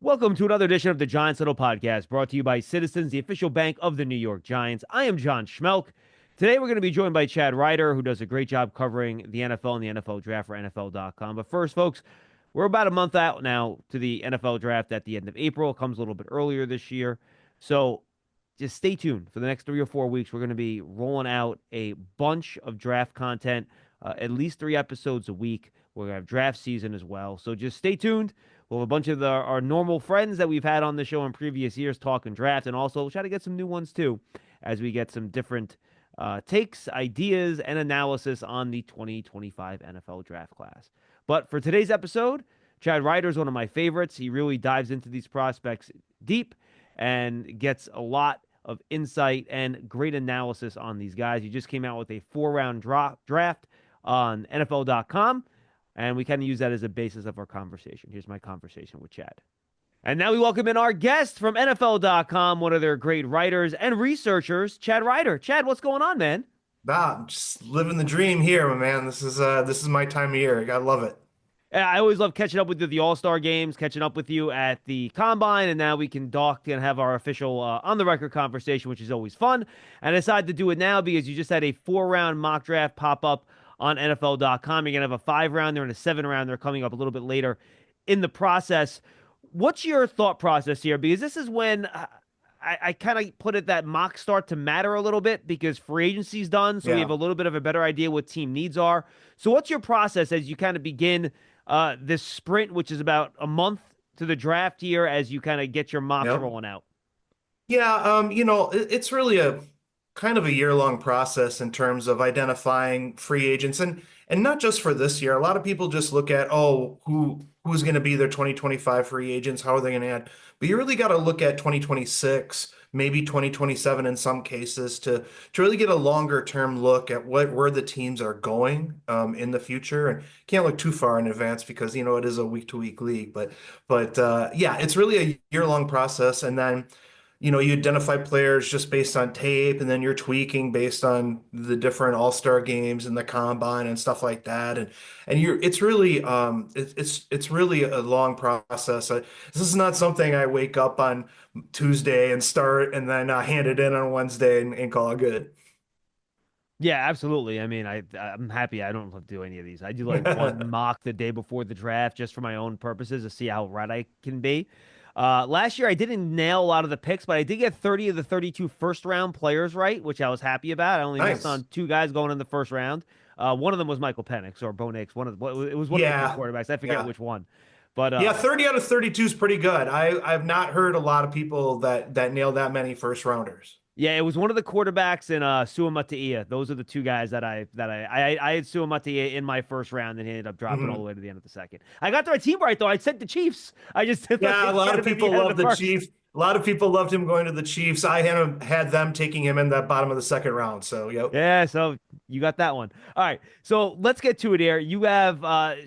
Welcome to another edition of the Giants Huddle podcast, brought to you by Citizens, the official bank of the New York Giants. I am John Schmeelk. Today, we're going to be joined by Chad Reuter, who does a great job covering the NFL and the NFL draft for NFL.com. But first, folks, we're about a month out now to the NFL draft at the end of April. It comes a little bit earlier this year. So just stay tuned for the next 3 or 4 weeks. We're going to be rolling out a bunch of draft content, at least 3 episodes a week. We're going to have draft season as well. So just stay tuned. We'll have a bunch of our normal friends that we've had on the show in previous years talking draft, and also we'll try to get some new ones too as we get some different takes, ideas, and analysis on the 2025 NFL draft class. But for today's episode, Chad Reuter is one of my favorites. He really dives into these prospects deep and gets a lot of insight and great analysis on these guys. He just came out with a 4-round draft on NFL.com. And we kind of use that as a basis of our conversation. Here's my conversation with Chad. And now we welcome in our guest from NFL.com, one of their great writers and researchers, Chad Reuter. Chad, what's going on, man? I'm just living the dream here, my man. This is my time of year. I gotta love it. I always love catching up with you at the All-Star games, catching up with you at the Combine, and now we can talk and have our official on-the-record conversation, which is always fun. And I decided to do it now because you just had a 4-round mock draft pop up on NFL.com. You're going to have a 5-rounder and a 7-rounder coming up a little bit later in the process. What's your thought process here? Because this is when I kind of put it that mock start to matter a little bit because free agency's done, so we have Yeah. a little bit of a better idea what team needs are. So what's your process as you kind of begin this sprint, which is about a month to the draft here, as you kind of get your mocks Yep. rolling out? Yeah, it's really a kind of a year-long process in terms of identifying free agents and not just for this year. A lot of people just look at, oh, who's going to be their 2025 free agents, how are they going to add? But you really got to look at 2026, maybe 2027 in some cases to really get a longer term look at where the teams are going in the future. And can't look too far in advance because it is a week-to-week league. But yeah, it's really a year-long process, and then you identify players just based on tape, and then you're tweaking based on the different all-star games and the combine and stuff like that. And it's really it's really a long process. This is not something I wake up on Tuesday and start and then hand it in on Wednesday and call it good. Yeah, absolutely. I mean, I'm happy I don't have to do any of these. I do like one mock the day before the draft just for my own purposes to see how right I can be. Last year I didn't nail a lot of the picks, but I did get 30 of the 32 first round players right, which I was happy about. I only missed Nice. on 2 guys going in the first round. One of them was Michael Penix or Bo Nix. It was one of the two Yeah. quarterbacks. I forget Yeah. which one. But Yeah, 30 out of 32 is pretty good. I've not heard a lot of people that nail that many first rounders. yeah, it was one of the quarterbacks in Sua Mataia. Those are the 2 guys that I had Sua Mataia in my first round, and he ended up dropping all the Mhm. way to the end of the second. I got their team right though. I said the Chiefs. I just thought Yeah, a they'd lot get of him at the people end of love the the first. Chiefs. A lot of people loved him going to the Chiefs. I had them taking him in that bottom of the second round. So, yep. Yeah, so you got that one. All right, so let's get to it here. You have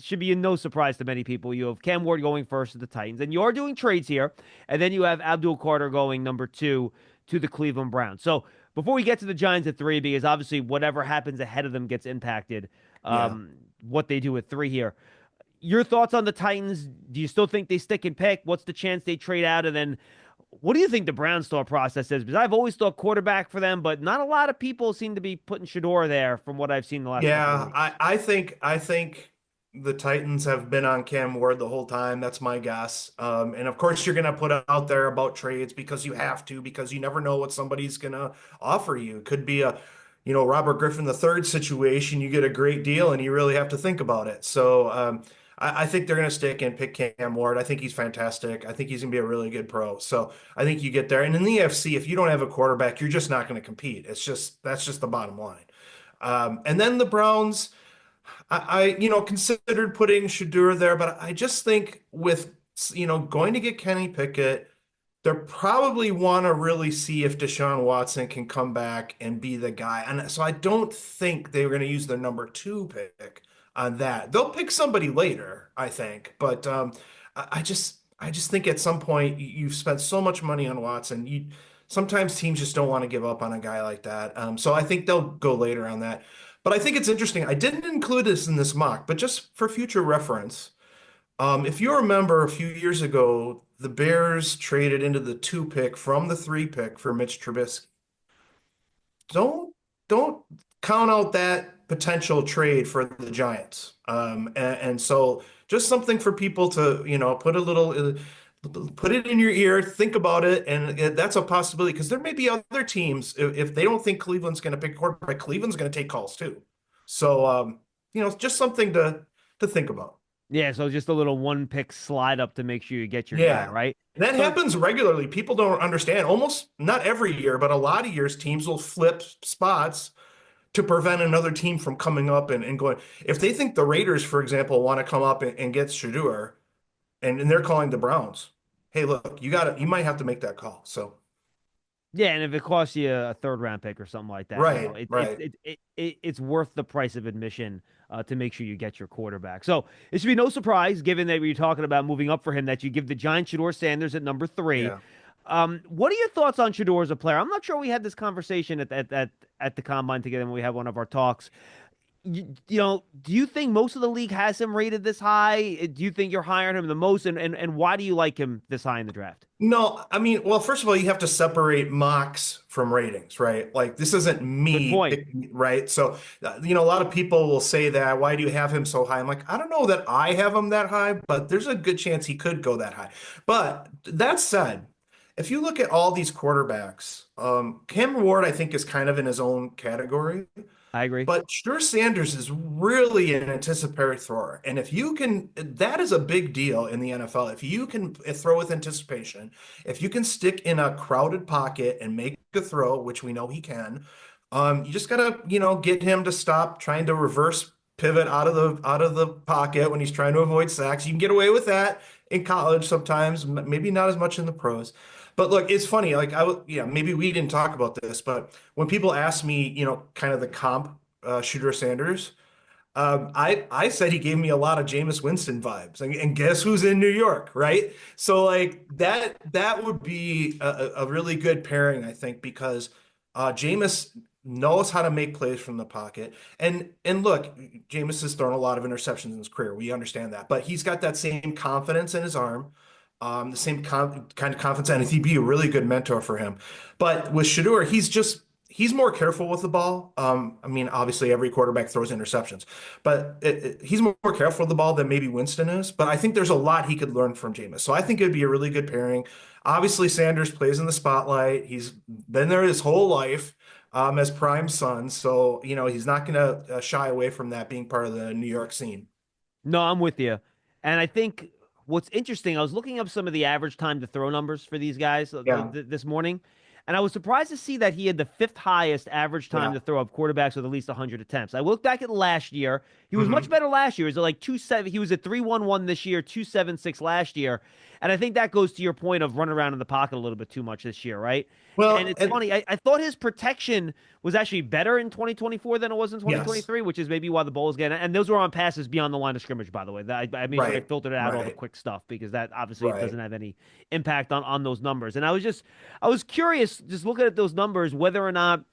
should be no surprise to many people. You have Cam Ward going first to the Titans, and you're doing trades here, and then you have Abdul Carter going number 2 to the Cleveland Browns. So before we get to the Giants at 3, because obviously whatever happens ahead of them gets impacted, Yeah. what they do at 3 here. Your thoughts on the Titans? Do you still think they stick and pick? What's the chance they trade out? And then what do you think the Browns thought process is? Because I've always thought quarterback for them, but not a lot of people seem to be putting Shador there from what I've seen the last couple of Yeah, weeks. I think the Titans have been on Cam Ward the whole time. That's my guess. And of course, you're going to put out there about trades because you have to, because you never know what somebody's going to offer you. It could be a, Robert Griffin the third situation. You get a great deal, and you really have to think about it. So I think they're going to stick and pick Cam Ward. I think he's fantastic. I think he's going to be a really good pro. So I think you get there. And in the AFC, if you don't have a quarterback, you're just not going to compete. That's just the bottom line. And then the Browns, I considered putting Shadur there, but I just think with, going to get Kenny Pickett, they probably want to really see if Deshaun Watson can come back and be the guy. And so I don't think they're going to use their number 2 pick on that. They'll pick somebody later, I think. But I just think at some point you've spent so much money on Watson. Sometimes teams just don't want to give up on a guy like that. So I think they'll go later on that. But I think it's interesting. I didn't include this in this mock, but just for future reference, if you remember a few years ago, the Bears traded into the 2 pick from the 3 pick for Mitch Trubisky. Don't count out that potential trade for the Giants. And so just something for people to, put a little, put it in your ear, think about it, and that's a possibility because there may be other teams if they don't think Cleveland's going to pick quarterback, Cleveland's going to take calls too. So, just something to think about. Yeah, so just a little one pick slide up to make sure you get your guy, Yeah. right? That So happens regularly. People don't understand. Almost not every year, but a lot of years, teams will flip spots to prevent another team from coming up and going. If they think the Raiders, for example, want to come up and get Shedeur, and they're calling the Browns, hey, look, you might have to make that call. So, yeah, and if it costs you a third round pick or something like that, right, right. it's worth the price of admission to make sure you get your quarterback. So it should be no surprise, given that we're talking about moving up for him, that you give the Giants Shador Sanders at number 3. Yeah. What are your thoughts on Shador as a player? I'm not sure we had this conversation at the combine together when we had one of our talks. Do you think most of the league has him rated this high? Do you think you're higher on him the most? And why do you like him this high in the draft? No, I mean, well, first of all, you have to separate mocks from ratings, right? Like this isn't Good me point. picking, right? So, a lot of people will say that, why do you have him so high? I'm like, I don't know that I have him that high, but there's a good chance he could go that high. But that said, if you look at all these quarterbacks, Cam Ward, I think, is kind of in his own category. I agree. But Sure Sanders is really an anticipatory thrower. And if you can, that is a big deal in the NFL. If you can throw with anticipation, if you can stick in a crowded pocket and make a throw, which we know he can, you just gotta, get him to stop trying to reverse pivot out of the pocket when he's trying to avoid sacks. You can get away with that in college sometimes, maybe not as much in the pros. But look, it's funny. Like yeah, maybe we didn't talk about this, but when people ask me, kind of the comp Shooter Sanders, I said he gave me a lot of Jameis Winston vibes, and guess who's in New York, right? So like that would be a really good pairing, I think, because Jameis knows how to make plays from the pocket, and look, Jameis has thrown a lot of interceptions in his career. We understand that, but he's got that same confidence in his arm. The same kind of confidence, and he'd be a really good mentor for him. But with Shador, he's more careful with the ball. I mean, obviously every quarterback throws interceptions, but he's more careful with the ball than maybe Winston is. But I think there's a lot he could learn from Jameis. So I think it'd be a really good pairing. Obviously, Sanders plays in the spotlight. He's been there his whole life as prime son. So, he's not going to shy away from that being part of the New York scene. No, I'm with you. And I think what's interesting, I was looking up some of the average time to throw numbers for these guys Yeah. this morning, and I was surprised to see that he had the fifth highest average time Yeah. to throw of quarterbacks with at least 100 attempts. I looked back at last year. He was much Hmm. better last year. He was at like 2.7. He was at 3.11 this year, 2.76 last year. And I think that goes to your point of running around in the pocket a little bit too much this year, right? And Well, it's and funny. I thought his protection was actually better in 2024 than it was in yes, 2023, which is maybe why the Bulls get it. And those were on passes beyond the line of scrimmage, by the way. I made sure I right, filtered out all the right, quick stuff because that obviously right. doesn't have any impact on those numbers. And I was curious, just looking at those numbers, whether or not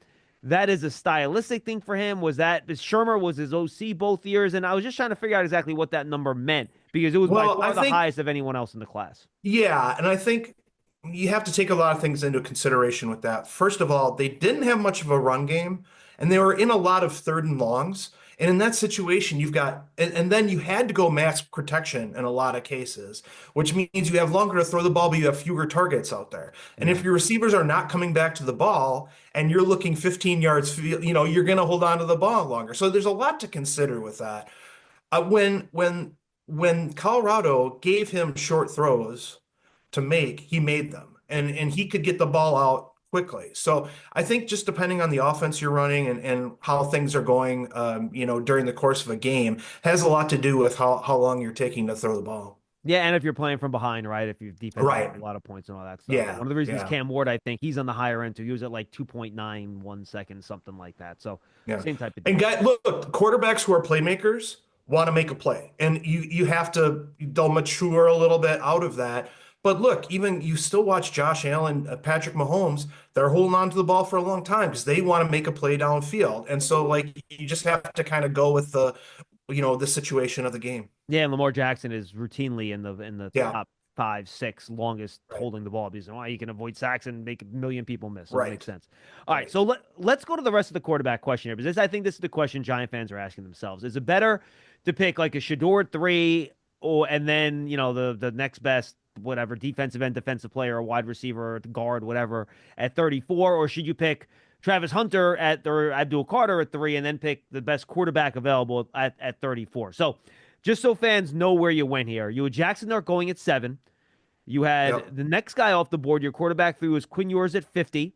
that is a stylistic thing for him. Shermer was his OC both years, and I was just trying to figure out exactly what that number meant because it was by Well, I far the think, highest of anyone else in the class. yeah, and I think you have to take a lot of things into consideration with that. First of all, they didn't have much of a run game, and they were in a lot of third and longs. And in that situation, and then you had to go mass protection in a lot of cases, which means you have longer to throw the ball, but you have fewer targets out there. And Yeah. if your receivers are not coming back to the ball and you're looking 15 yards, you're going to hold on to the ball longer. So there's a lot to consider with that. When Colorado gave him short throws to make, he made them, and he could get the ball out quickly. So I think just depending on the offense you're running and how things are going, during the course of a game, has a lot to do with how long you're taking to throw the ball. Yeah, and if you're playing from behind, right? If your defense gives Right. up a lot of points and all that stuff. Yeah. One of the reasons Yeah. Cam Ward, I think, he's on the higher end too. He was at like 2.91 seconds, something like that. So Yeah. same type of And deal. look, quarterbacks who are playmakers want to make a play. And you have to, they'll mature a little bit out of that. But look, even you still watch Josh Allen, Patrick Mahomes, they're holding on to the ball for a long time because they want to make a play downfield. And so like you just have to kind of go with the situation of the game. Yeah, and Lamar Jackson is routinely in the Yeah. top 5, 6 longest holding the ball, because you can avoid sacks and make a million people miss. So it makes Right. sense. All right, so let's go to the rest of the quarterback question here, because I think this is the question Giant fans are asking themselves. Is it better to pick like a Shador at 3, and then the next best whatever defensive end, defensive player, or wide receiver, or guard, whatever, at 34, or should you pick Travis Hunter or Abdul Carter at 3, and then pick the best quarterback available at 34? So, just so fans know where you went here, you had Jackson Dart going at 7. You had Yep. the next guy off the board. Your quarterback 3 was Quinn Ewers at 50,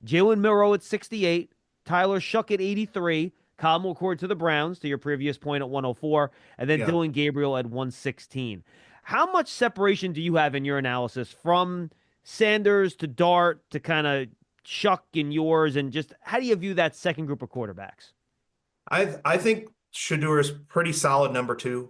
Jalen Milroe at 68, Tyler Shuck at 83, Kyle McCord to the Browns, to your previous point, at 104, and then Yeah. Dylan Gabriel at 116. How much separation do you have in your analysis from Sanders to Dart to kind of Shuck and yours, and just how do you view that second group of quarterbacks? I think Shador is pretty solid number 2.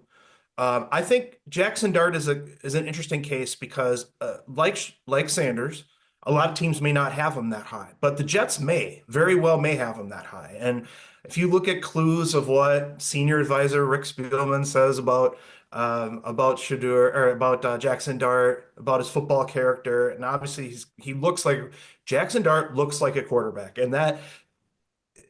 I think Jackson Dart is an interesting case because like Sanders, a lot of teams may not have him that high, but the Jets may very well may have him that high. And if you look at clues of what senior advisor Rick Spielman says about Shador, or about Jackson Dart, about his football character, and obviously he looks like Jackson Dart looks like a quarterback, and that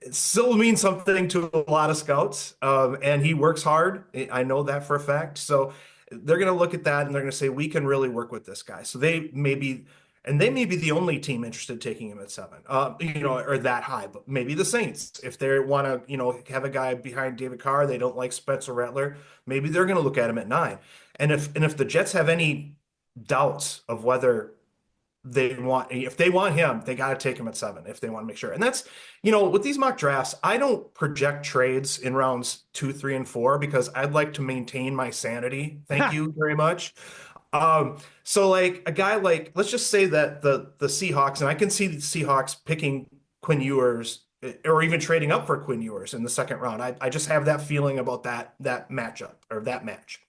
it still means something to a lot of scouts. And he works hard. I know that for a fact. So they're going to look at that and they're going to say, we can really work with this guy. So they may be the only team interested in taking him at 7, or that high, but maybe the Saints, if they want to, have a guy behind David Carr, they don't like Spencer Rattler, maybe they're going to look at him at 9. And if the Jets have any doubts of whether if they want him, they got to take him at 7 if they want to make sure. And that's, with these mock drafts, I don't project trades in rounds 2, 3, and 4 because I'd like to maintain my sanity. Thank you very much. So like a guy like, let's just say that the Seahawks, and I can see the Seahawks picking Quinn Ewers or even trading up for Quinn Ewers in the second round. I just have that feeling about that matchup or that match.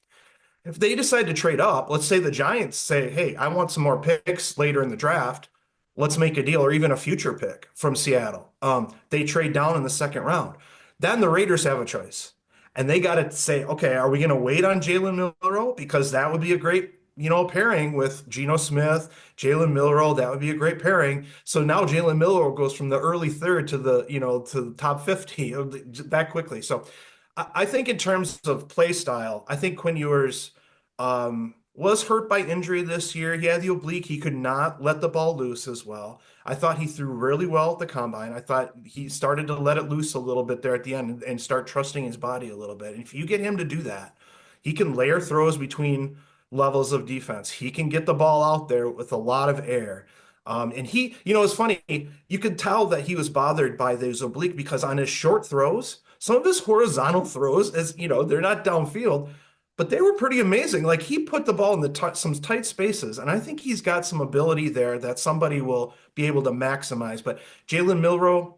If they decide to trade up, let's say the Giants say, hey, I want some more picks later in the draft. Let's make a deal, or even a future pick from Seattle. They trade down in the second round. Then the Raiders have a choice. And they got to say, okay, are we going to wait on Jalen Milroe? Because that would be a great, pairing with Geno Smith, Jalen Milroe. That would be a great pairing. So now Jalen Milroe goes from the early third to the top 50 that quickly. So I think in terms of play style, I think Quinn Ewers was hurt by injury this year. He had the oblique. He could not let the ball loose as well. I thought he threw really well at the combine. I thought he started to let it loose a little bit there at the end and start trusting his body a little bit. And if you get him to do that, he can layer throws between levels of defense. He can get the ball out there with a lot of air. And he, it's funny, you could tell that he was bothered by those oblique because on his short throws, some of his horizontal throws, as they're not downfield, but they were pretty amazing. Like he put the ball in some tight spaces, and I think he's got some ability there that somebody will be able to maximize. But Jalen Milroe,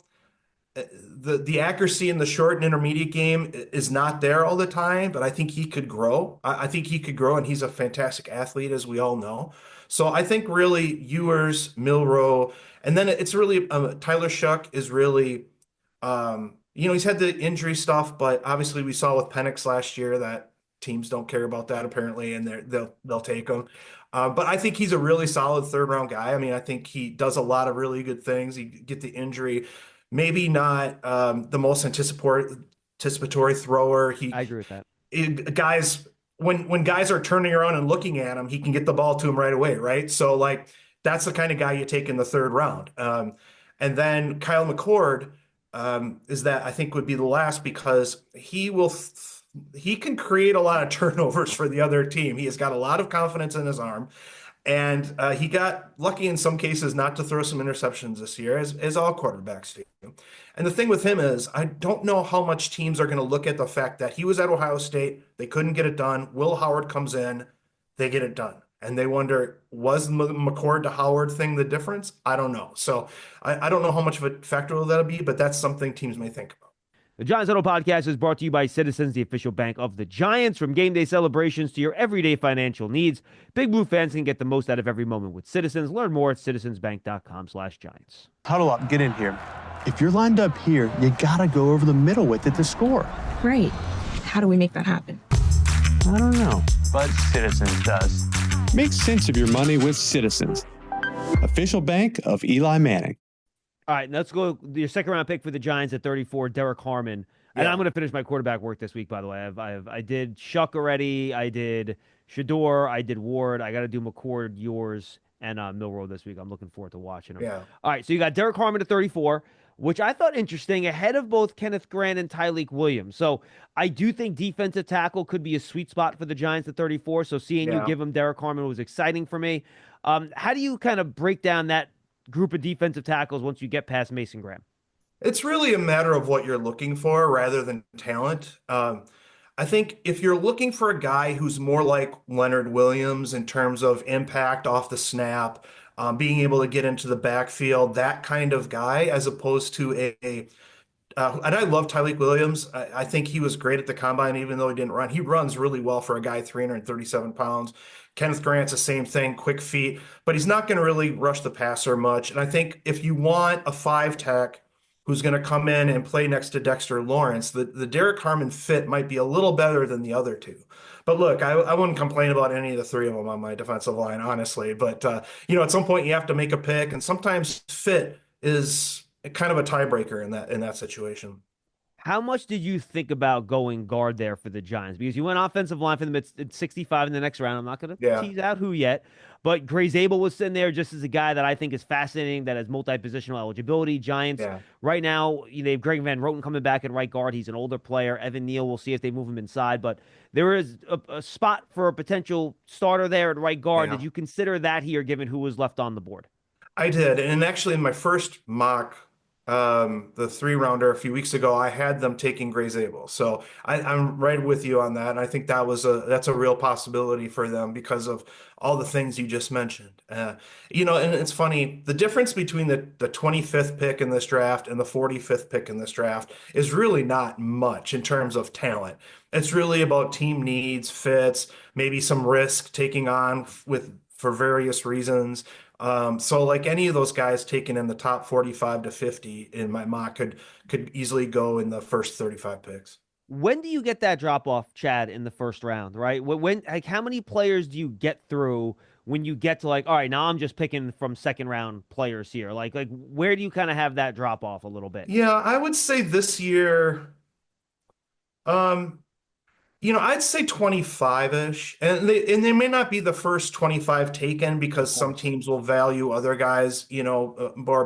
the accuracy in the short and intermediate game is not there all the time, but I think he could grow. I think he could grow, and he's a fantastic athlete, as we all know. So I think really Ewers, Milroe, and then it's really Tyler Shuck is really. He's had the injury stuff, but obviously we saw with Penix last year that teams don't care about that apparently, and they'll take him. But I think he's a really solid third round guy. I mean, I think he does a lot of really good things. He get the injury, maybe not the most anticipatory thrower. I agree with that. Guys, when guys are turning around and looking at him, he can get the ball to him right away, right? So like that's the kind of guy you take in the third round. And then Kyle McCord. Is that I think would be the last because he can create a lot of turnovers for the other team. He has got a lot of confidence in his arm, and he got lucky in some cases not to throw some interceptions this year, as all quarterbacks do. And the thing with him is, I don't know how much teams are going to look at the fact that he was at Ohio State, they couldn't get it done. Will Howard comes in, they get it done. And they wonder, was the McCord to Howard thing the difference? I don't know. So I don't know how much of a factor that'll be, but that's something teams may think about. The Giants Huddle podcast is brought to you by Citizens, the official bank of the Giants. From game day celebrations to your everyday financial needs, Big Blue fans can get the most out of every moment with Citizens. Learn more at citizensbank.com/Giants. Huddle up, get in here. If you're lined up here, you gotta go over the middle with it to score. Right. How do we make that happen? I don't know, but Citizens does. Make sense of your money with Citizens, official bank of Eli Manning. All right, let's go. Your second round pick for the Giants at 34, Derek Harmon. And I'm going to finish my quarterback work this week, by the way. I did Shuck already. I did Shador. I did Ward. I got to do McCord, yours, and Milroe this week. I'm looking forward to watching him. Yeah. All right, so you got Derek Harmon at 34, which I thought interesting, ahead of both Kenneth Grant and Tyleik Williams. So I do think defensive tackle could be a sweet spot for the Giants at 34. So seeing you give him Derek Harmon was exciting for me. How do you kind of break down that group of defensive tackles once you get past Mason Graham? It's really a matter of what you're looking for rather than talent. I think if you're looking for a guy who's more like Leonard Williams in terms of impact off the snap, being able to get into the backfield, that kind of guy, as opposed to and I love Tyleik Williams. I think he was great at the combine, even though he didn't run. He runs really well for a guy 337 pounds. Kenneth Grant's the same thing, quick feet, but he's not going to really rush the passer much. And I think if you want a 5 tech who's going to come in and play next to Dexter Lawrence, the Derek Harmon fit might be a little better than the other two. But look, I wouldn't complain about any of the three of them on my defensive line, honestly. But, at some point you have to make a pick, and sometimes fit is kind of a tiebreaker in that situation. How much did you think about going guard there for the Giants? Because you went offensive line for them at 65 in the next round. I'm not going to tease out who yet, but Gray Zabel was sitting there just as a guy that I think is fascinating, that has multi-positional eligibility. Giants right now, they have Greg Van Roten coming back at right guard. He's an older player. Evan Neal, we'll see if they move him inside, but there is a spot for a potential starter there at right guard. Did you consider that here, given who was left on the board? I did, and actually in my first mock, the 3-rounder a few weeks ago, I had them taking Gray Zabel. So I'm right with you on that. And I think that's a real possibility for them because of all the things you just mentioned. And it's funny, the difference between the 25th pick in this draft and the 45th pick in this draft is really not much in terms of talent. It's really about team needs, fits, maybe some risk taking on for various reasons. So like any of those guys taken in the top 45 to 50 in my mock could easily go in the first 35 picks. When do you get that drop off, Chad, in the first round, right? How many players do you get through when you get to all right, now I'm just picking from second round players here? Like where do you kind of have that drop off a little bit? Yeah, I would say this year, I'd say 25-ish, and they may not be the first 25 taken because some teams will value other guys, more.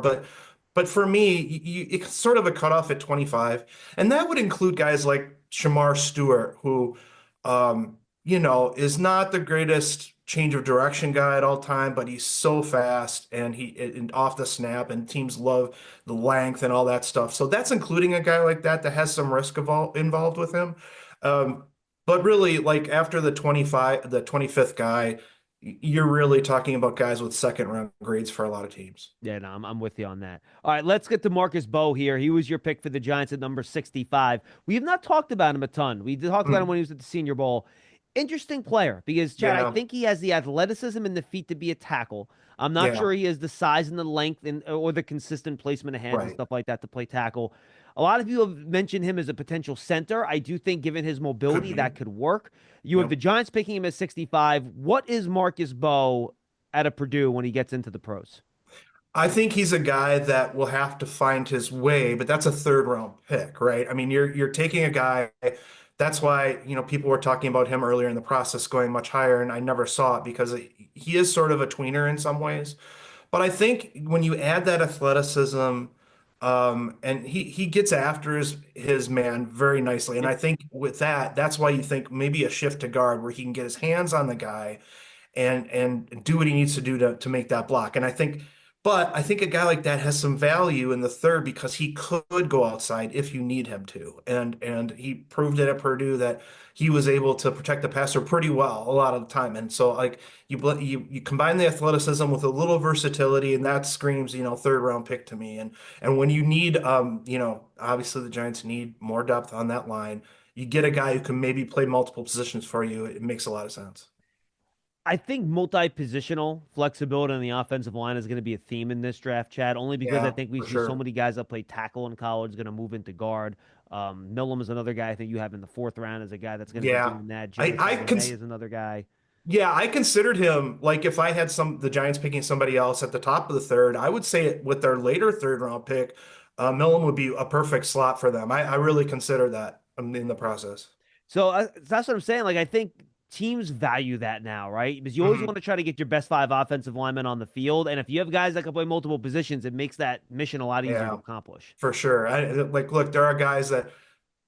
But for me, it's sort of a cutoff at 25, and that would include guys like Shamar Stewart, who, is not the greatest change of direction guy at all time, but he's so fast and off the snap, and teams love the length and all that stuff. So that's including a guy like that has some risk involved with him. But really, like after the 25th guy, you're really talking about guys with second round grades for a lot of teams. Yeah, no, I'm with you on that. All right, let's get to Marcus Bowe here. He was your pick for the Giants at number 65. We have not talked about him a ton. We talked about him when he was at the Senior Bowl. Interesting player because, Chad, I think he has the athleticism and the feet to be a tackle. I'm not sure he has the size and the length or the consistent placement of hands and stuff like that to play tackle. A lot of people have mentioned him as a potential center. I do think, given his mobility, that could work. You have the Giants picking him at 65. What is Marcus Bowe at a Purdue when he gets into the pros? I think he's a guy that will have to find his way, but that's a 3rd-round pick, right? I mean, you're taking a guy. That's why, people were talking about him earlier in the process going much higher, and I never saw it because he is sort of a tweener in some ways. But I think when you add that athleticism, and he gets after his man very nicely. And I think with that's why you think maybe a shift to guard where he can get his hands on the guy and do what he needs to do to make that block. But I think a guy like that has some value in the 3rd because he could go outside if you need him to. And he proved it at Purdue that he was able to protect the passer pretty well a lot of the time. And so like you combine the athleticism with a little versatility, and that screams, 3rd-round pick to me. And when you need, obviously the Giants need more depth on that line. You get a guy who can maybe play multiple positions for you. It makes a lot of sense. I think multi-positional flexibility on the offensive line is going to be a theme in this draft, Chad, only because I think we see so many guys that play tackle in college going to move into guard. Millam is another guy I think you have in the 4th round as a guy that's going to be doing that. Jimmy is another guy. Yeah, I considered him like if I had the Giants picking somebody else at the top of the third, I would say with their later third round pick, Millen would be a perfect slot for them. I really consider that in the process. So that's what I'm saying. Like, I think teams value that now, right? Because you always Mhm. want to try to get your best five offensive linemen on the field. And if you have guys that can play multiple positions, it makes that mission a lot easier to Yeah, accomplish. for sure. Look, there are guys that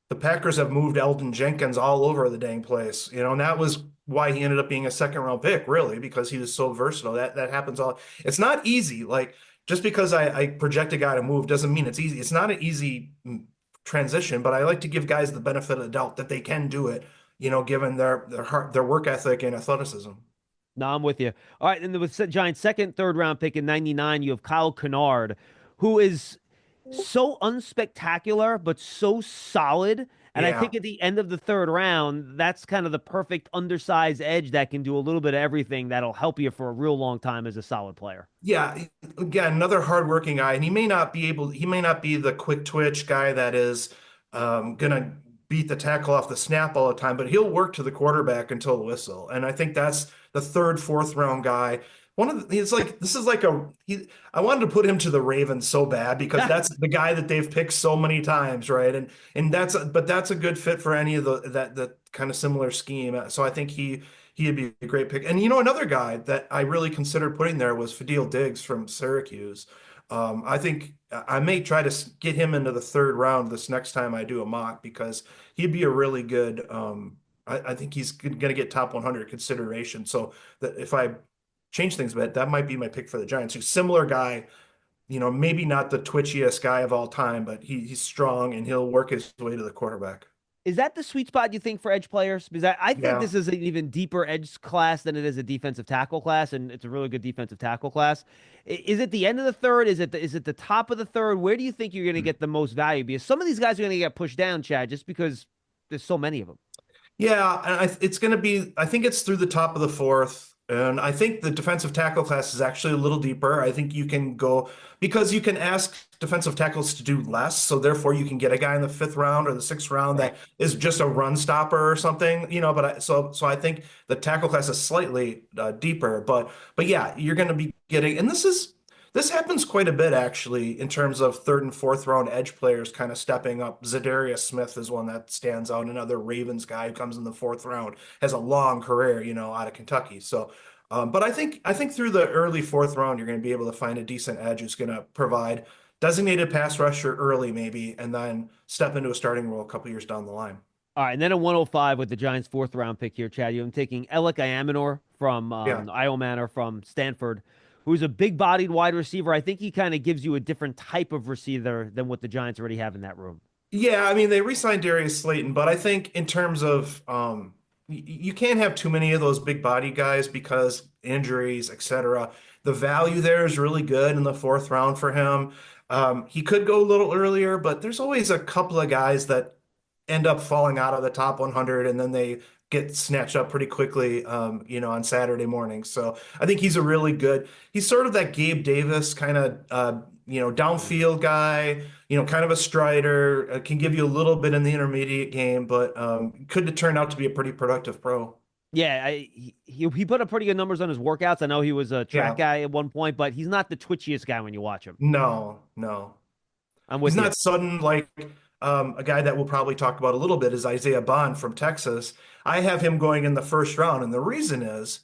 the Packers have moved Elton Jenkins all over the dang place, and that was why he ended up being a second round pick, really, because he was so versatile. That happens all. It's not easy. Like just because I project a guy to move doesn't mean it's easy. It's not an easy transition, but I like to give guys the benefit of the doubt that they can do it, given their work ethic and athleticism. No, I'm with you. All right, and with Giants' second, third round pick in '99, you have Kyle Kennard, who is so unspectacular but so solid. And I Yeah. think at the end of the third round, that's kind of the perfect undersized edge that can do a little bit of everything that'll help you for a real long time as a solid player. Yeah, again, another hardworking guy, and he may not be the quick twitch guy that is gonna beat the tackle off the snap all the time, but he'll work to the quarterback until the whistle. And I think that's the third, fourth round guy. He's like, this is like I wanted to put him to the Ravens so bad because that's the guy that they've picked so many times, right? But that's a good fit for any of that kind of similar scheme. So I think he'd be a great pick. And another guy that I really considered putting there was Fadil Diggs from Syracuse. I think I may try to get him into the third round this next time I do a mock because he'd be a really good. I think he's going to get top 100 consideration. So that if I change things a bit, that might be my pick for the Giants. He's a similar guy, maybe not the twitchiest guy of all time, but he's strong and he'll work his way to the quarterback. Is that the sweet spot you think for edge players? Because I think Yeah. this is an even deeper edge class than it is a defensive tackle class, and it's a really good defensive tackle class. Is it the end of the third? Is it the top of the third? Where do you think you're going to get the most value? Because some of these guys are going to get pushed down, Chad, just because there's so many of them. Yeah, and it's going to be, I think it's through the top of the fourth. And I think the defensive tackle class is actually a little deeper. I think you can go because you can ask defensive tackles to do less. So therefore you can get a guy in the fifth round or the sixth round Right. that is just a run stopper or something, but so I think the tackle class is slightly deeper, but yeah, you're going to be getting, and this happens quite a bit actually in terms of third and fourth round edge players kind of stepping up. Zadarius Smith is one that stands out. Another Ravens guy who comes in the fourth round has a long career, out of Kentucky. So, but I think through the early fourth round, you're going to be able to find a decent edge who's going to provide designated pass rusher early, maybe, and then step into a starting role a couple years down the line. All right, and then at 105 with the Giants' fourth round pick here, Chad, I'm taking Alec Iaminor from Yeah. Iowa Manor from Stanford, who's a big-bodied wide receiver. I think he kind of gives you a different type of receiver than what the Giants already have in that room. Yeah, I mean they re-signed Darius Slayton, but I think in terms of you can't have too many of those big body guys because injuries, etc. The value there is really good in the fourth round for him. He could go a little earlier, but there's always a couple of guys that end up falling out of the top 100 and then they get snatched up pretty quickly, on Saturday morning. So I think he's a really good, he's sort of that Gabe Davis kind of, downfield guy, kind of a strider, can give you a little bit in the intermediate game, but could turn out to be a pretty productive pro. Yeah, he put up pretty good numbers on his workouts. I know he was a track Yeah. guy at one point, but he's not the twitchiest guy when you watch him. No, no. I'm He's with you. not sudden like a guy that we'll probably talk about a little bit is Isaiah Bond from Texas. I have him going in the first round, and the reason is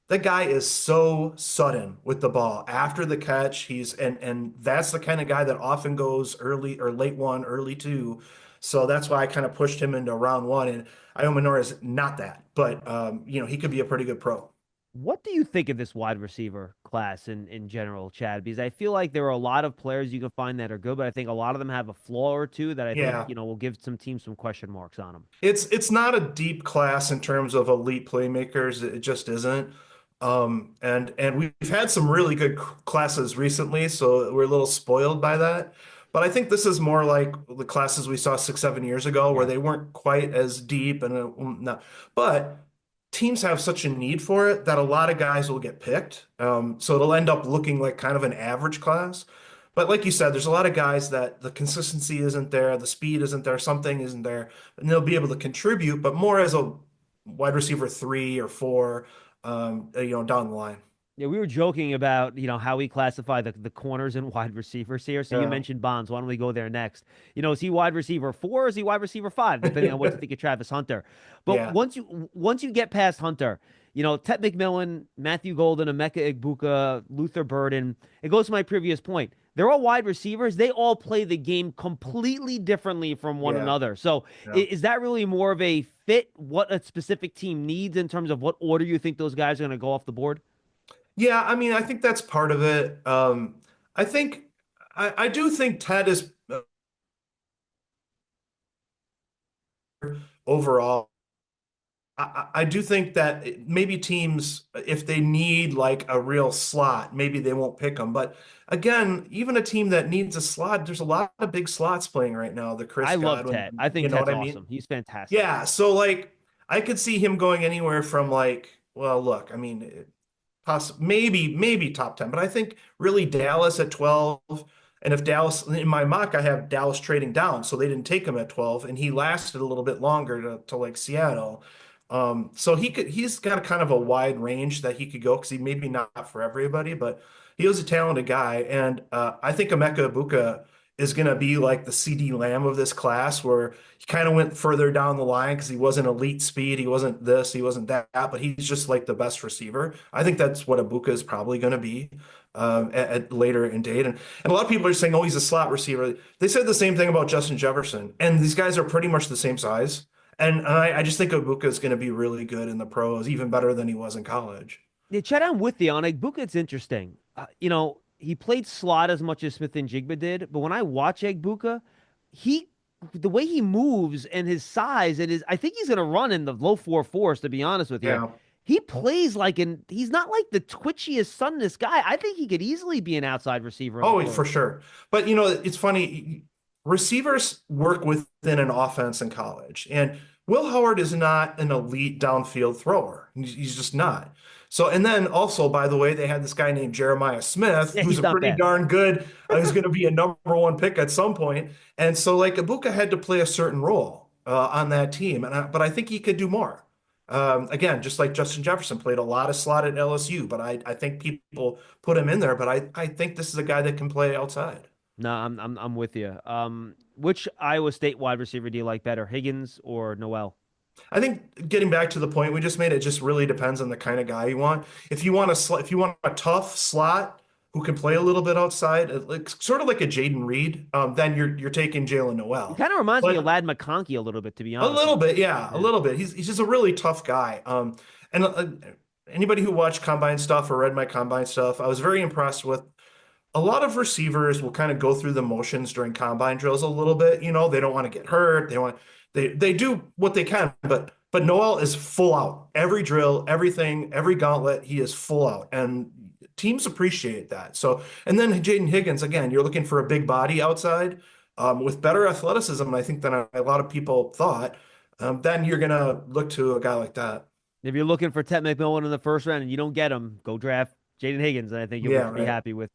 the guy is so sudden with the ball after the catch. And that's the kind of guy that often goes early or late one, early two. So that's why I kind of pushed him into round one. And Io Minor is not that, but he could be a pretty good pro. What do you think of this wide receiver class in general, Chad? Because I feel like there are a lot of players you can find that are good, but I think a lot of them have a flaw or two that I think, Yeah. will give some teams some question marks on them. It's not a deep class in terms of elite playmakers. It just isn't. And we've had some really good classes recently, so we're a little spoiled by that. But I think this is more like the classes we saw 6, 7 years ago, where Yeah. they weren't quite as deep and no. But teams have such a need for it that a lot of guys will get picked. So it'll end up looking like kind of an average class. But like you said, there's a lot of guys that the consistency isn't there, the speed isn't there, something isn't there, and they'll be able to contribute, but more as a wide receiver 3 or 4. down the line. Yeah, we were joking about, how we classify the corners and wide receivers here. So you Yeah. mentioned Bonds. Why don't we go there next? Is he wide receiver 4 or is he wide receiver 5, depending on what you think of Travis Hunter. But Yeah. once you get past Hunter, Ted McMillan, Matthew Golden, Emeka Egbuka, Luther Burden, it goes to my previous point. They're all wide receivers. They all play the game completely differently from one Yeah. another. So Yeah. is that really more of a fit what a specific team needs in terms of what order you think those guys are going to go off the board? Yeah, I mean, I think that's part of it. I think I do think Ted is overall. I do think that maybe teams, if they need like a real slot, maybe they won't pick them. But again, even a team that needs a slot, there's a lot of big slots playing right now. The I Chris love Godwin, Ted. I think you know what Ted's I mean? awesome. He's fantastic. Yeah. So like, I could see him going anywhere from like, well, look, I mean, maybe top 10, but I think really Dallas at 12. And if Dallas, in my mock, I have Dallas trading down, so they didn't take him at 12, and he lasted a little bit longer to like Seattle. So he's got a kind of a wide range that he could go because he maybe not for everybody, but he was a talented guy. And I think Emeka Ibuka is going to be like the CD Lamb of this class, where he kind of went further down the line because he wasn't elite speed, he wasn't this, he wasn't that, but he's just like the best receiver. I think that's what Ibuka is probably going to be at later in date. And a lot of people are saying, oh, he's a slot receiver. They said the same thing about Justin Jefferson, and these guys are pretty much the same size. And I just think Ibuka is going to be really good in the pros, even better than he was in college. Yeah, Chet, I'm with you on Egbuka. It's interesting. He played slot as much as Smith and Jigba did, but when I watch Egbuka, he the way he moves and his size and his I think he's going to run in the low 4.4s, to be honest with you. Yeah. He plays he's not like the twitchiest, sunless guy. I think he could easily be an outside receiver in the Oh, for pros. sure. But it's funny. Receivers work within an offense in college, and Will Howard is not an elite downfield thrower. He's just not. So, and then also, by the way, they had this guy named Jeremiah Smith, Yeah, who's he's a not pretty bad. darn good, who's going to be a number 1 pick at some point. And so, like, Ibuka had to play a certain role on that team, but I think he could do more. Again, just like Justin Jefferson played a lot of slot at LSU, but I think people put him in there. But I think this is a guy that can play outside. No, I'm with you. Which Iowa State wide receiver do you like better, Higgins or Noel? I think getting back to the point we just made, it just really depends on the kind of guy you want. If you want a tough slot who can play a little bit outside, like sort of like a Jaden Reed, then you're taking Jalen He Noel. kind of reminds me of But Lad McConkey a little bit, to be a honest with little bit, yeah, you. a Yeah. little bit. He's just a really tough guy. And anybody who watched combine stuff or read my combine stuff, I was very impressed with. A lot of receivers will kind of go through the motions during combine drills a little bit. They don't want to get hurt. They do what they can, but Noel is full out. Every drill, everything, every gauntlet, he is full out. And teams appreciate that. So, and then Jaden Higgins, again, you're looking for a big body outside with better athleticism, I think, than a lot of people thought. Then you're gonna look to a guy like that. If you're looking for Ted McMillan in the first round and you don't get him, go draft Jaden Higgins, and I think you'll be Yeah, pretty right. happy with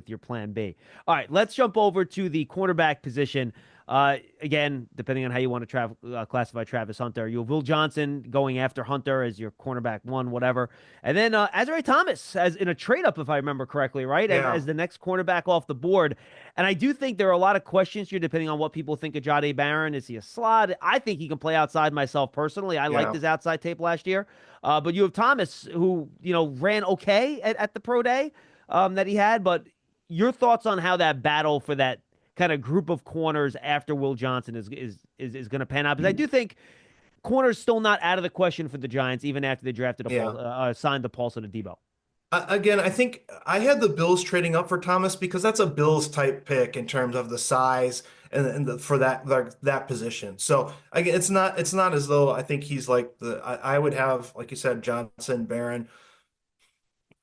your plan B. All right, let's jump over to the cornerback position. Again, depending on how you want to classify Travis Hunter, you have Will Johnson going after Hunter as your cornerback 1, whatever, and then Azari Thomas as in a trade up, if I remember correctly, right, as Yeah, the next cornerback off the board. And I do think there are a lot of questions here, depending on what people think of Jahdae Barron. Is he a slot? I think he can play outside myself personally. I liked yeah. his outside tape last year. But you have Thomas, who ran okay at the pro day that he had. But your thoughts on how that battle for that kind of group of corners after Will Johnson is going to pan out? Because I do think corners still not out of the question for the Giants, even after they drafted Yeah. signed the Paulson and Debo. Again, I think I had the Bills trading up for Thomas because that's a Bills type pick in terms of the size and for that position. So again, it's not as though I think he's like I would have, like you said, Johnson, Barron.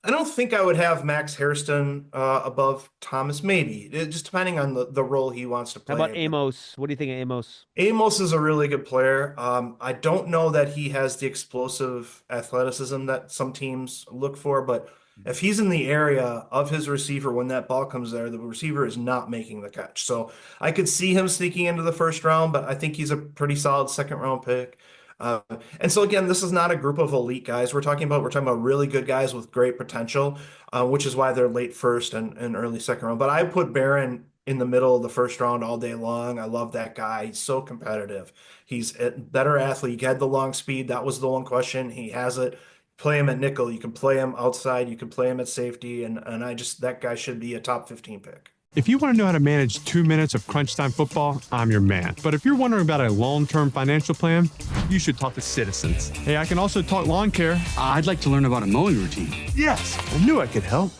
I don't think I would have Max Hairston above Thomas. Maybe just depending on the role he wants to How about play. Amos? What do you think of Amos? Amos is a really good player. I don't know that he has the explosive athleticism that some teams look for, but if he's in the area of his receiver when that ball comes there, the receiver is not making the catch. So I could see him sneaking into the first round, but I think he's a pretty solid second round pick. Uh, and so again, this is not a group of elite guys we're talking about really good guys with great potential, which is why they're late first and early second round. But I put Barron in the middle of the first round all day long. I love that guy. He's so competitive. He's a better athlete. He had the long speed. That was the one question. He has it. Play him at nickel. You can play him outside. You can play him at safety. And that guy should be a top 15 pick. If you want to know how to manage 2 minutes of crunch time football, I'm your man. But if you're wondering about a long-term financial plan, you should talk to Citizens. Hey, I can also talk lawn care. I'd like to learn about a mowing routine. Yes, I knew I could help.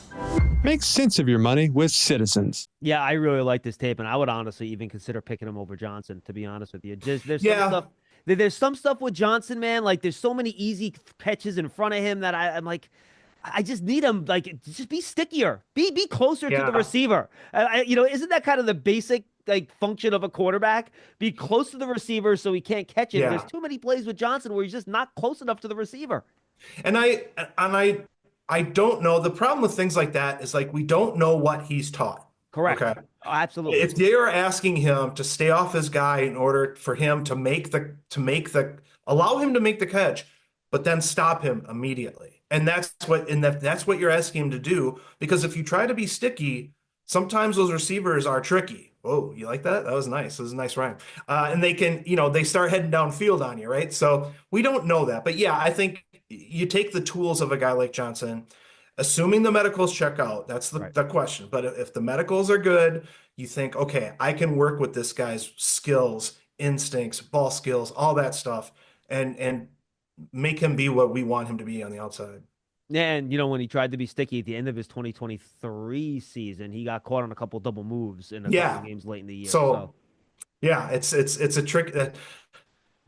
Make sense of your money with Citizens. Yeah, I really like this tape, and I would honestly even consider picking him over Johnson, to be honest with you. There's some stuff. There's some stuff with Johnson, man. Like, there's so many easy catches in front of him that I'm like, I just need him, like, just be stickier, be closer to the receiver. Isn't that kind of the basic like function of a quarterback? Be close to the receiver so he can't catch it. There's too many plays with Johnson where he's just not close enough to the receiver. And I don't know. The problem with things like that is like we don't know what he's taught. Correct. Okay. Oh, absolutely. If they are asking him to stay off his guy in order for him to allow him to make the catch, but then stop him immediately. And that's what you're asking him to do, because if you try to be sticky, sometimes those receivers are tricky. Oh, you like that? That was nice. That was a nice rhyme. And they can, they start heading downfield on you, right? So we don't know that. But yeah, I think you take the tools of a guy like Johnson, assuming the medicals check out. That's the question. But if the medicals are good, you think, okay, I can work with this guy's skills, instincts, ball skills, all that stuff, and make him be what we want him to be on the outside. Yeah, and when he tried to be sticky at the end of his 2023 season, he got caught on a couple double moves in a couple games late in the year. So yeah, it's a trick that.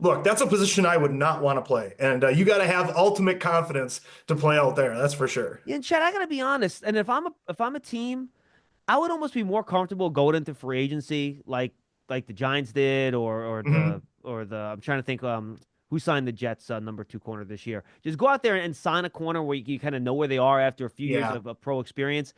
Look, that's a position I would not want to play, and you got to have ultimate confidence to play out there. That's for sure. Yeah, and Chad, I got to be honest. And if I'm a team, I would almost be more comfortable going into free agency like the Giants did, or the I'm trying to think who signed the Jets number 2 corner this year. Just go out there and sign a corner where you kind of know where they are after a few years of pro experience.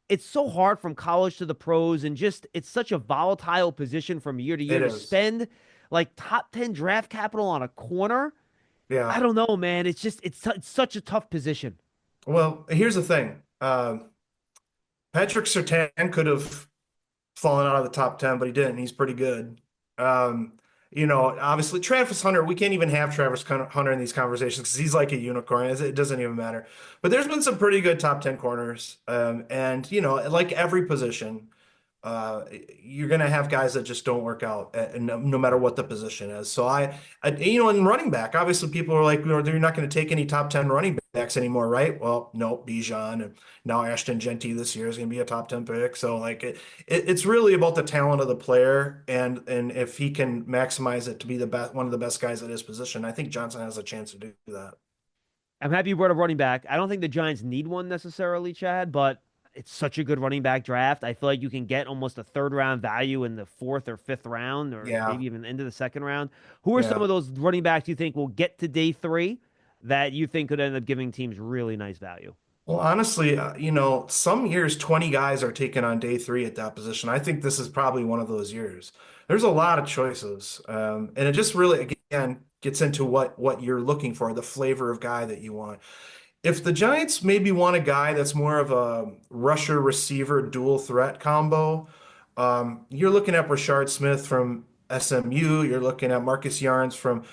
It's so hard from college to the pros, and just it's such a volatile position from year to year to spend like top 10 draft capital on a corner. Yeah. I don't know, man. It's such a tough position. Well, here's the thing. Patrick Surtain could have fallen out of the top 10, but he didn't. He's pretty good. Obviously Travis Hunter, we can't even have Travis Hunter in these conversations because he's like a unicorn. It doesn't even matter. But there's been some pretty good top 10 corners. And like every position, you're going to have guys that just don't work out no matter what the position is. So in running back, obviously people are like, they're not going to take any top 10 running backs anymore, right? Well, no, Bijan, and now Ashton Genty this year is going to be a top 10 pick. So like it's really about the talent of the player, and if he can maximize it to be the best, one of the best guys at his position, I think Johnson has a chance to do that. I'm happy you brought up running back. I don't think the Giants need one necessarily, Chad, but it's such a good running back draft. I feel like you can get almost a 3rd round value in the 4th or 5th round, or maybe even into the 2nd round. Who are some of those running backs you think will get to day 3 that you think could end up giving teams really nice value? Well, honestly, some years 20 guys are taken on day 3 at that position. I think this is probably one of those years. There's a lot of choices. And it just really, again, gets into what you're looking for, the flavor of guy that you want. If the Giants maybe want a guy that's more of a rusher receiver dual threat combo, you're looking at Rashard Smith from SMU. You're looking at Marcus Yarns from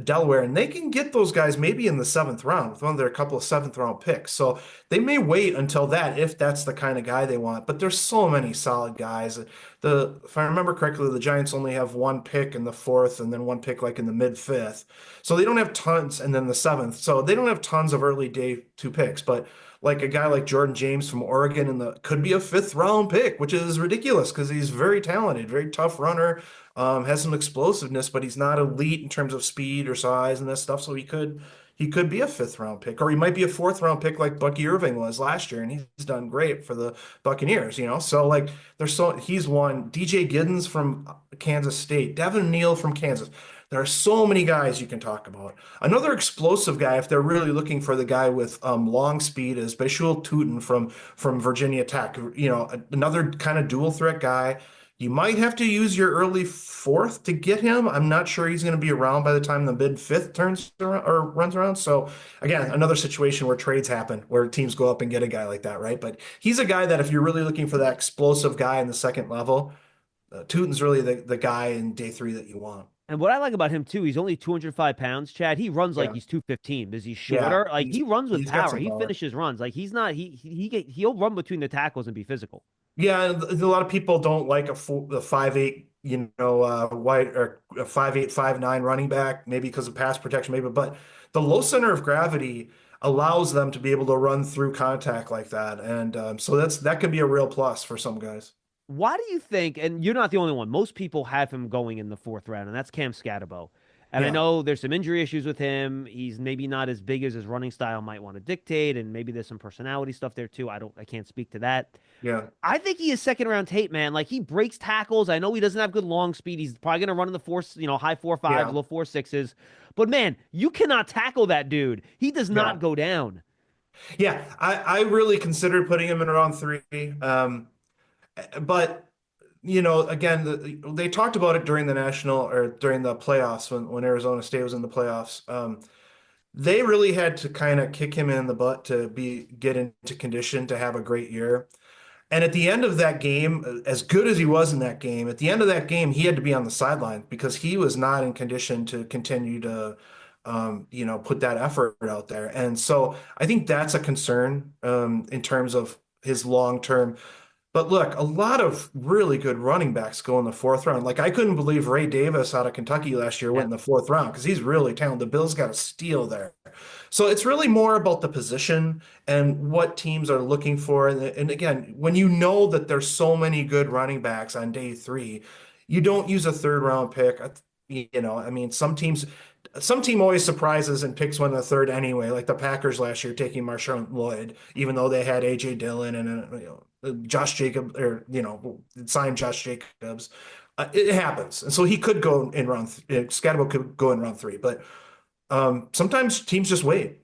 Delaware, and they can get those guys maybe in the 7th round with one of their couple of 7th round picks. So they may wait until that if that's the kind of guy they want. But there's so many solid guys. If I remember correctly, the Giants only have 1 pick in the 4th and then 1 pick like in the mid 5th. So they don't have tons, and then the 7th. So they don't have tons of early day 2 picks. But like a guy like Jordan James from Oregon could be a 5th round pick, which is ridiculous because he's very talented, very tough runner. Has some explosiveness, but he's not elite in terms of speed or size and that stuff. So he could be a 5th round pick, or he might be a 4th round pick like Bucky Irving was last year, and he's done great for the Buccaneers. So like he's one. DJ Giddens from Kansas State, Devin Neal from Kansas. There are so many guys you can talk about. Another explosive guy, if they're really looking for the guy with long speed, is Bashul Tutin from Virginia Tech. Another kind of dual threat guy. You might have to use your early fourth to get him. I'm not sure he's going to be around by the time the mid fifth turns around or runs around. So again, another situation where trades happen, where teams go up and get a guy like that, right? But he's a guy that if you're really looking for that explosive guy in the second level, Tutin's really the guy in day three that you want. And what I like about him too, he's only 205 pounds, Chad. He runs like Yeah, he's 215 because he's yeah, shorter. Like he runs with he's got power. some He power. finishes runs. Like he's not he'll run between the tackles and be physical. Yeah, and a lot of people don't like the 5'8", wide or a 5'8", 5'9" running back, maybe because of pass protection, maybe, but the low center of gravity allows them to be able to run through contact like that, and so that could be a real plus for some guys. Why do you think, and you're not the only one, most people have him going in the fourth round, and that's Cam Scatterbo. And I Yeah, know there's some injury issues with him. He's maybe not as big as his running style might want to dictate, and maybe there's some personality stuff there too. I can't speak to that. yeah, I think he is second round tape, man. Like he breaks tackles. I know he doesn't have good long speed. He's probably gonna run in the high 4.5s, yeah, low 4.6s. But man, you cannot tackle that dude. He does yeah, not go down. yeah. I really considered putting him in around three, but again, they talked about it during the national or during the playoffs when Arizona State was in the playoffs. They really had to kind of kick him in the butt to get into condition to have a great year. And at the end of that game, as good as he was in that game, at the end of that game, he had to be on the sideline because he was not in condition to continue to, put that effort out there. And so I think that's a concern in terms of his long term. But look, a lot of really good running backs go in the fourth round. Like I couldn't believe Ray Davis out of Kentucky last year went Yeah. in the fourth round because he's really talented. The Bills got a steal there. So it's really more about the position and what teams are looking for. And again, when you know that there's so many good running backs on day three, you don't use a third round pick. I mean, some team always surprises and picks one in the third anyway, like the Packers last year taking Marshawn Lloyd, even though they had AJ Dillon and Josh Jacobs, or signed Josh Jacobs. It happens, and so he could go in round. Scatterbo could go in round three, but sometimes teams just wait.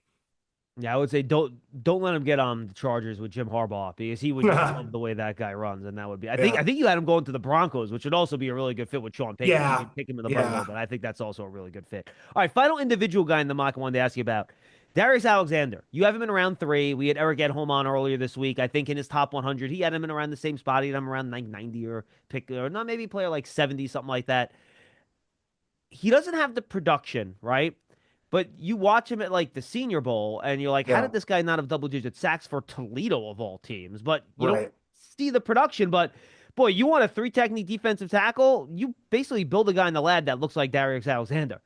Yeah, I would say don't let him get on the Chargers with Jim Harbaugh because he would just love the way that guy runs, and that would be. I Yeah, think you had him going to the Broncos, which would also be a really good fit with Sean Payton. You yeah, could pick him in the butt a little yeah, bit. I think that's also a really good fit. All right, final individual guy in the mock I wanted to ask you about. Darius Alexander. You have him in round three. We had Eric Edholm on earlier this week. I think in his top 100, he had him in around the same spot. He had him around like 90 or not maybe player like 70, something like that. He doesn't have the production, right? But you watch him at like the Senior Bowl, and you're like, how yeah. did this guy not have double-digit sacks for Toledo of all teams? But you don't Right. see the production. But boy, you want a three-technique defensive tackle? You basically build a guy in the lab that looks like Darius Alexander.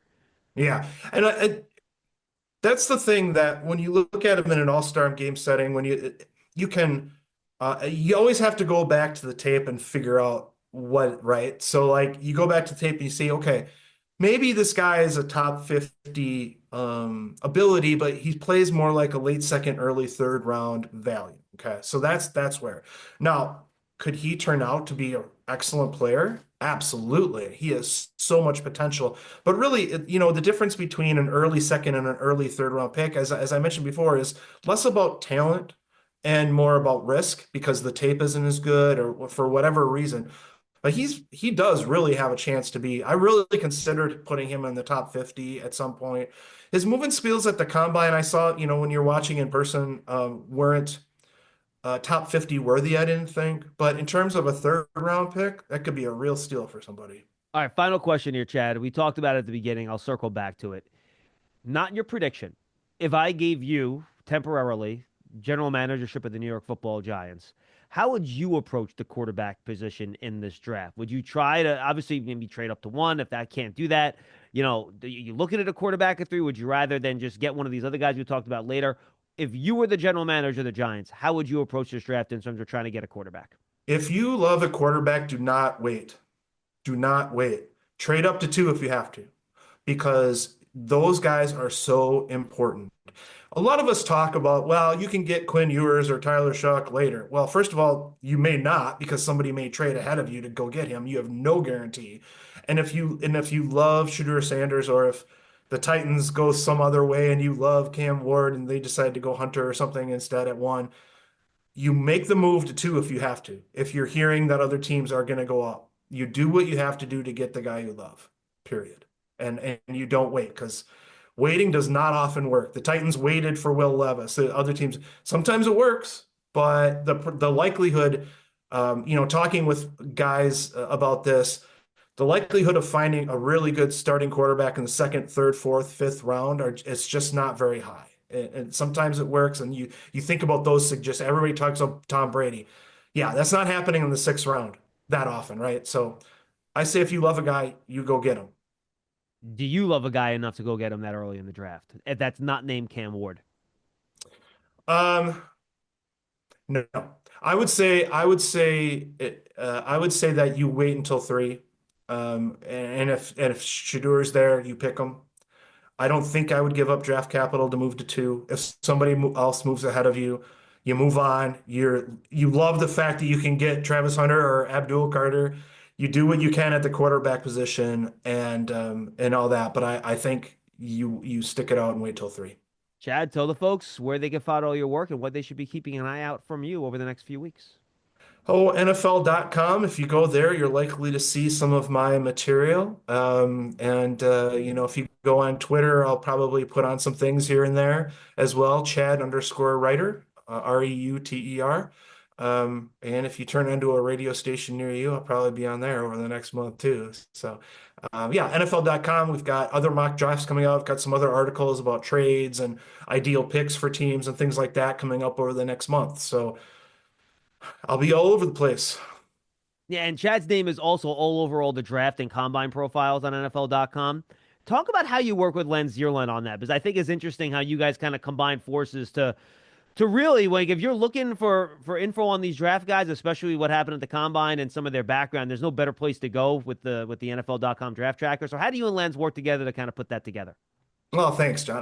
Yeah, and that's the thing that when you look at him in an all-star game setting, when you always have to go back to the tape and figure out what, right? So like you go back to the tape and you see, okay, maybe this guy is a top 50 ability, but he plays more like a late second, early third round value. Okay, so that's where. Now, could he turn out to be an excellent player? Absolutely. He has so much potential. But really, the difference between an early second and an early third round pick, as I mentioned before, is less about talent and more about risk because the tape isn't as good or for whatever reason. But he does really have a chance to be. I really considered putting him in the top 50 at some point. His movement skills at the combine, I saw, when you're watching in person, weren't top 50 worthy, I didn't think. But in terms of a third round pick, that could be a real steal for somebody. All right, final question here, Chad. We talked about it at the beginning. I'll circle back to it. Not your prediction. If I gave you temporarily general managership of the New York Football Giants, how would you approach the quarterback position in this draft? Would you try to obviously maybe trade up to one if that can't do that? You looking at a quarterback at three? Would you rather than just get one of these other guys we talked about later? If you were the general manager of the Giants, how would you approach this draft in terms of trying to get a quarterback? If you love a quarterback, do not wait. Do not wait. Trade up to two if you have to, because those guys are so important. A lot of us talk about, well, you can get Quinn Ewers or Tyler Shuck later. Well, first of all, you may not because somebody may trade ahead of you to go get him. You have no guarantee. And if you love Shedeur Sanders, or if the Titans go some other way and you love Cam Ward and they decide to go Hunter or something instead at one, you make the move to two if you have to. If you're hearing that other teams are going to go up. You do what you have to do to get the guy you love, period. And you don't wait, because waiting does not often work. The Titans waited for Will Levis. The other teams, sometimes it works, but the likelihood, talking with guys about this, the likelihood of finding a really good starting quarterback in the second, third, fourth, fifth round it's just not very high. And sometimes it works, and you think about those suggestions. Everybody talks about Tom Brady. Yeah, that's not happening in the sixth round that often, right? So I say if you love a guy, you go get him. Do you love a guy enough to go get him that early in the draft? If that's not named Cam Ward. Um, no, I would say that you wait until three. And if Shadur's there, you pick him. I don't think I would give up draft capital to move to two. If somebody else moves ahead of you, you move on. You love the fact that you can get Travis Hunter or Abdul Carter. You do what you can at the quarterback position and all that. But I think you stick it out and wait till three. Chad, tell the folks where they can find all your work and what they should be keeping an eye out from you over the next few weeks. Oh, NFL.com. If you go there, you're likely to see some of my material. If you go on Twitter, I'll probably put on some things here and there as well. Chad_Reuter, Reuter. And if you turn into a radio station near you, I'll probably be on there over the next month too. So, NFL.com. We've got other mock drafts coming out. I've got some other articles about trades and ideal picks for teams and things like that coming up over the next month. So, I'll be all over the place. Yeah, and Chad's name is also all over all the draft and combine profiles on NFL.com. Talk about how you work with Len Zierlein on that, because I think it's interesting how you guys kind of combine forces to really, like, if you're looking for info on these draft guys, especially what happened at the combine and some of their background, there's no better place to go with the NFL.com draft tracker. So how do you and Lens work together to kind of put that together? Well, thanks, John.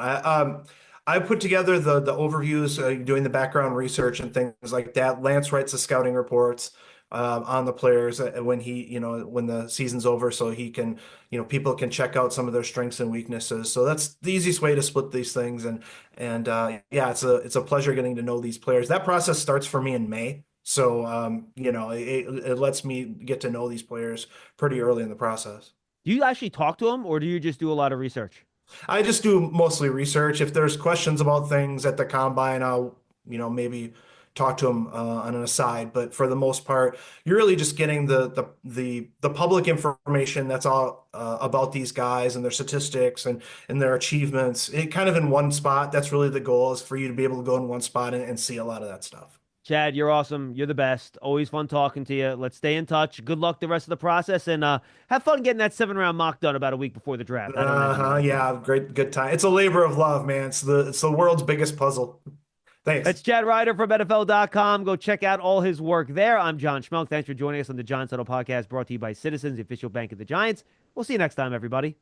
I put together the overviews, doing the background research and things like that. Lance writes the scouting reports on the players when when the season's over, so he can, people can check out some of their strengths and weaknesses. So that's the easiest way to split these things. Yeah, it's a pleasure getting to know these players. That process starts for me in May. So, it lets me get to know these players pretty early in the process. Do you actually talk to them, or do you just do a lot of research? I just do mostly research. If there's questions about things at the combine, I'll, maybe talk to them on an aside. But for the most part, you're really just getting the public information that's all about these guys and their statistics and their achievements. It kind of in one spot. That's really the goal, is for you to be able to go in one spot and see a lot of that stuff. Chad, you're awesome. You're the best. Always fun talking to you. Let's stay in touch. Good luck the rest of the process, and have fun getting that 7-round mock done about a week before the draft. Yeah, good time. It's a labor of love, man. It's the world's biggest puzzle. Thanks. That's Chad Reuter from NFL.com. Go check out all his work there. I'm John Schmeelk. Thanks for joining us on the Giants Huddle podcast, brought to you by Citizens, the official bank of the Giants. We'll see you next time, everybody.